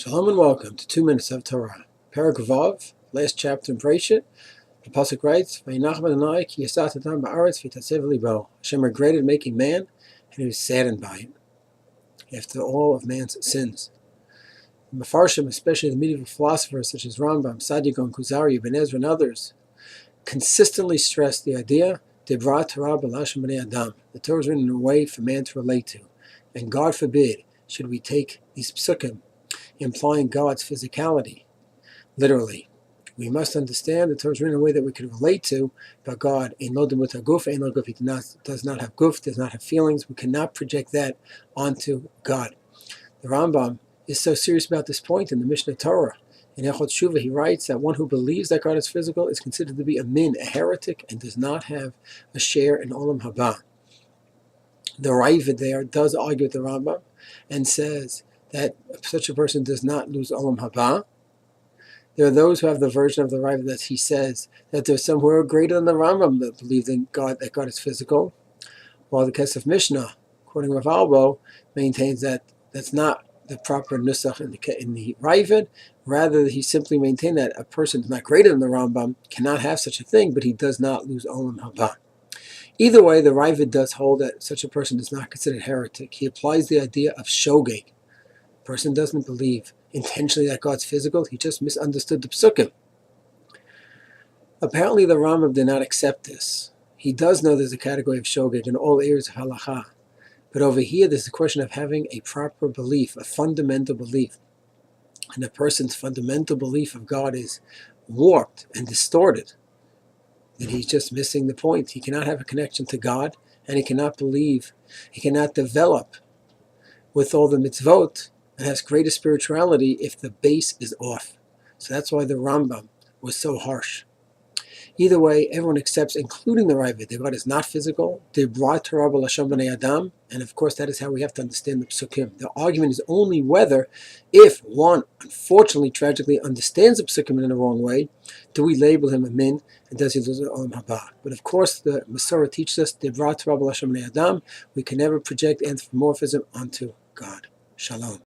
Shalom and welcome to 2 Minutes of Torah. Parak Vav, last chapter in Myers-Braishit. The Passuk writes, Hashem regretted making man, and he was saddened by it, after all of man's sins. The Mefarshim, especially the medieval philosophers such as Rambam, Sadiq, Kuzari, Ibn Ezra, and others, consistently stress the idea, Dibra, Torah, Adam. The Torah is written in a way for man to relate to. And God forbid, should we take these Pesukim, implying God's physicality, literally. We must understand the Torah is written in a way that we can relate to, but God, he does not have guf, does not have feelings. We cannot project that onto God. The Rambam is so serious about this point in the Mishnah Torah. In Hilchot Teshuva, he writes that one who believes that God is physical is considered to be a heretic, and does not have a share in Olam Habah. The Raavad there does argue with the Rambam and says that such a person does not lose Olam Habah. There are those who have the version of the Raavad that he says that there's some who are greater than the Rambam that believe in God, that God is physical, while the Kesef Mishnah, according to Rabbi, maintains that that's not the proper nusach in the Raavad. Rather, he simply maintained that a person is not greater than the Rambam, cannot have such a thing, but he does not lose Olam Habah. Either way, the Raavad does hold that such a person is not considered heretic. He applies the idea of shogeg. A person doesn't believe intentionally that God's physical, he just misunderstood the Pesukim. Apparently the Rambam did not accept this. He does know there's a category of shogeg in all areas of halacha. But over here there's a question of having a proper belief, a fundamental belief. And a person's fundamental belief of God is warped and distorted. That he's just missing the point. He cannot have a connection to God, and he cannot believe, he cannot develop with all the mitzvot and has greater spirituality if the base is off. So that's why the Rambam was so harsh. Either way, everyone accepts, including the Raavad, that God is not physical, Dibra, Torah, Adam, and of course that is how we have to understand the Pesukim. The argument is only whether, if one unfortunately, tragically understands the Pesukim in the wrong way, do we label him a min, and does he lose the Olam Habah? But of course the Masorah teaches us, Dibra, Torah, Adam, we can never project anthropomorphism onto God. Shalom.